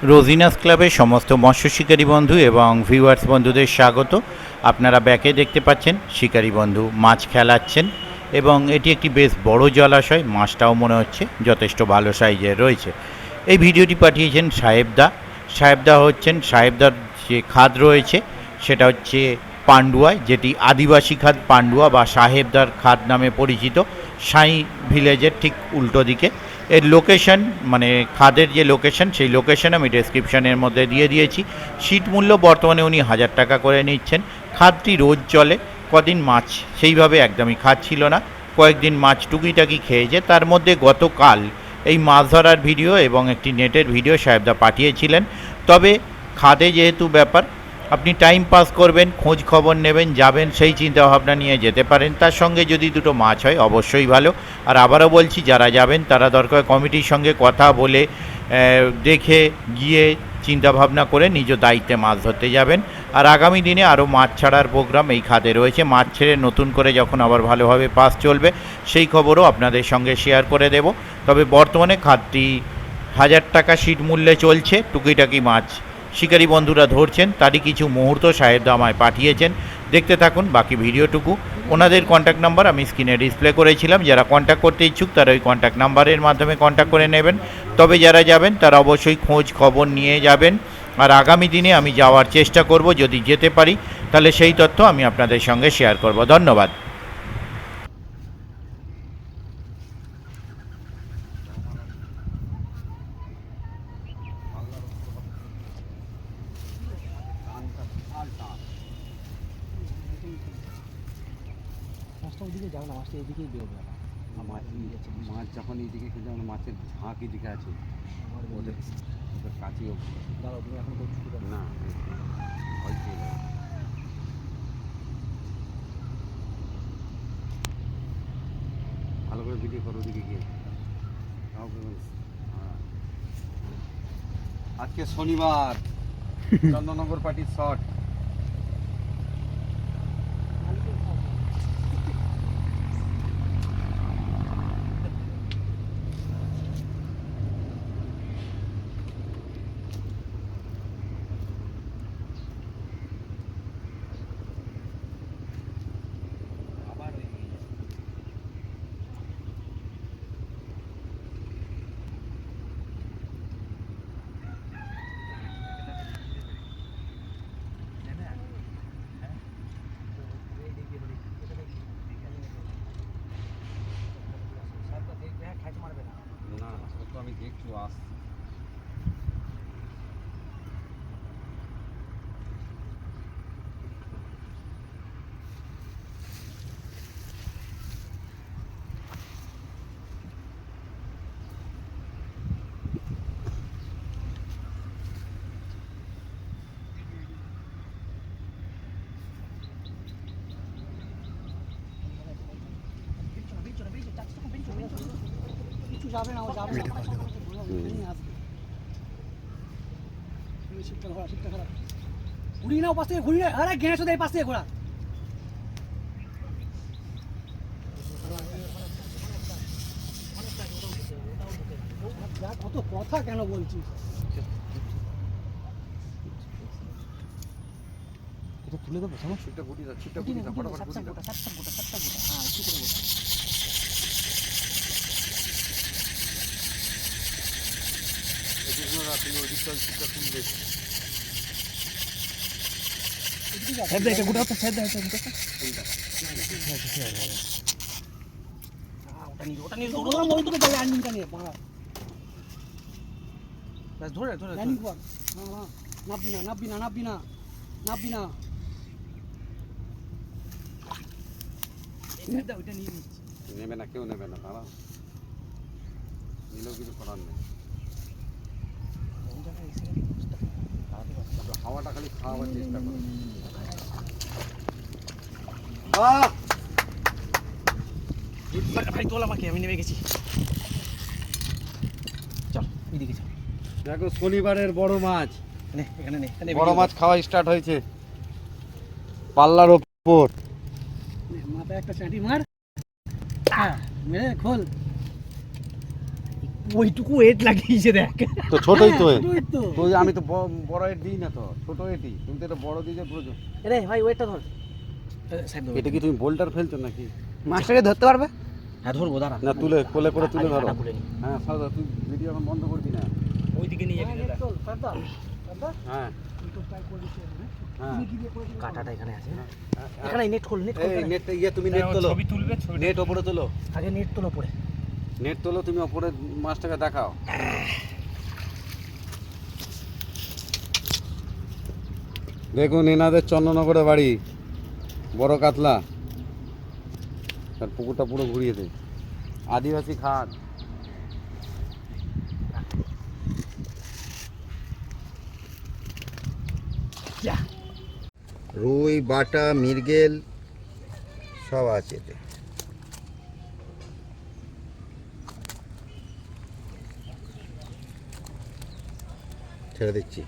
রোজিনাস ক্লাবের সমস্ত মৎস্য শিকারী বন্ধু এবং ভিউয়ার্স বন্ধুদের স্বাগত। আপনারা ব্যাকে দেখতে পাচ্ছেন শিকারী বন্ধু মাছ খেলাচ্ছেন এবং এটি একটি বেশ বড় জলাশয়। মাছটাও মনে হচ্ছে যথেষ্ট ভালো সাইজের রয়েছে। এই ভিডিওটি পাঠিয়েছেন সাহেবদা হচ্ছেন সাহেবদার যে খাদ রয়েছে সেটা হচ্ছে পান্ডুয়ায়, যেটি আদিবাসী খাদ পান্ডুয়া বা সাহেবদার খাদ নামে পরিচিত, সাই ভিলেজের ঠিক উল্টো দিকে। এর লোকেশন মানে খাদের যে লোকেশন সেই লোকেশন আমি ডেসক্রিপশানের মধ্যে দিয়ে দিয়েছি। সিট মূল্য বর্তমানে উনি 1000 টাকা করে নিচ্ছেন। খাদটি রোজ চলে, কদিন মাছ সেইভাবে একদমই খাচ্ছিল না, কয়েকদিন মাছ টুকিটাকি খেয়েছে। তার মধ্যে গতকাল এই মাছ ধরার ভিডিও এবং একটি নেটের ভিডিও সাহেবদা পাঠিয়েছিলেন। তবে খাদে যেহেতু ব্যাপার, আপনি টাইম পাস করবেন, খোঁজ খবর নেবেন, যাবেন, সেই চিন্তাভাবনা নিয়ে যেতে পারেন। তার সঙ্গে যদি দুটো মাছ হয় অবশ্যই ভালো। আর আবারও বলছি, যারা যাবেন তারা দরকার কমিটির সঙ্গে কথা বলে দেখে গিয়ে চিন্তাভাবনা করে নিজ দায়িত্বে মাছ ধরতে যাবেন। আর আগামী দিনে আরও মাছ ছাড়ার প্রোগ্রাম এই খাদে রয়েছে। মাছ ছেড়ে নতুন করে যখন আবার ভালোভাবে পাস চলবে সেই খবরও আপনাদের সঙ্গে শেয়ার করে দেব। তবে বর্তমানে খাদটি 1000 টাকা সিট মূল্যে চলছে। টুকিটাকি মাছ শিকারী বন্ধুরা ধরছেন, তারই কিছু মুহূর্ত সাহেবদা আমায় পাঠিয়েছেন। দেখতে থাকুন বাকি ভিডিওটুকু। ওনাদের কন্ট্যাক্ট নাম্বার আমি স্ক্রিনে ডিসপ্লে করেছিলাম। যারা কন্ট্যাক্ট করতে ইচ্ছুক তারা ওই কন্ট্যাক্ট নাম্বারের মাধ্যমে কন্ট্যাক্ট করে নেবেন। তবে যারা যাবেন তারা অবশ্যই খোঁজ খবর নিয়ে যাবেন। আর আগামী দিনে আমি যাওয়ার চেষ্টা করব, যদি যেতে পারি তাহলে সেই তথ্য আমি আপনাদের সঙ্গে শেয়ার করব। ধন্যবাদ। মাছটা ওইদিকে যাবে না, মাছটা এইদিকেই বেরোবে। মাছ মাছ যখন এইদিকে কিন্তু আমরা মাছের ঝাঁক এদিকে আছে, ওদের ওদের কাছেও দাঁড়াও, তুমি এখন করছো না ভয় পেয়ে যাবে। ভালো করে ভিডিও করো ওদিকে গিয়ে। আজকে শনিবার চন্দননগর পার্টির শট। না তো আমি দেখছি আস কিছু যাবে না, ও যাবে না। শিফটটা ঘোরা, শিফটটা ঘোরা, ঘুরিয়ে নাও পাশ থেকে, ঘুরিয়ে। আরে গ্যাস ওদের পাশ থেকে ঘোরা। কত কথা কেন বলছিস? এটা তুলে দেবো, সমস্যা। ছিটটা গুটি দাও, ছিটটা গুটি দাও, ফটাফট গুটি দাও। সাতটা গোটা। হ্যাঁ, একটু করে গোটা। তুমি ওই দিকটা ছিটটা তুলবে। সাহেব এটা গোটা তো সাহেব এটা গোটা। ওটা নিয়ে ওটা মই তোকে যাবে আনমিনটা নিয়ে মারা। বাস ধরে জানি কর। হ্যাঁ, নাববি না। এটা ওইটা নিয়ে নিচ্ছি। নেবে না, কেউ নেবে না, তারা নিলেও কিছু করার নেই। হাওয়াটা খালি খাওয়াবার চেষ্টা করো। ভাই তোল আমাকে, আমি নেমে গেছি। চল এদিকে চল। দেখো শনিবারের বড় মাছ, এখানে বড় মাছ খাওয়া স্টার্ট হয়েছে পাল্লার ওপর। মাথায় একটা চাটি মার, মেরে খোল। ওইটুকু ওয়েট লাগিয়েছে দেখ। তো ছোটই তো এ। ওই তো। তো আমি তো বড় এর দিই না তো, ছোট এটি তুমি তো এটা বড় দিয়েছো প্রয়োজন। রে ভাই ওয়েটটা ধর। সাইড এটা কি তুমি বোল্ডার ফেলছো নাকি? মাছটাকে ধরতে পারবে? হ্যাঁ ধরবো, দাঁড়া। না তুলে কোলে করে তুলে ধরো। আটা খুলে নি। হ্যাঁ সাদা তুই ভিডিও এখন বন্ধ করবি না। ওইদিকে নিয়ে যাবি দাদা। হ্যাঁ হ্যাঁ কাটাটা এখানে আছে। হ্যাঁ। এখানে নেট খোল, নেট খোল। এই নেট ইয়ে তুমি নেট তোলো, ছবি তুলবে, ছবি নেট ওপরে তোলো, আগে নেট তোলো পরে। নেট তোলো তুমি ওপরে মাছটাকে দেখাও। দেখুন এনাদের চন্দ্রনগরে বাড়ি, বড় কাতলা, আর পুকুরটা পুরো ঘুরিয়ে দে, আদিবাসী খাট। যা। রুই, বাটা, মৃগেল সব আছে এতে। ছেড়ে দিচ্ছি।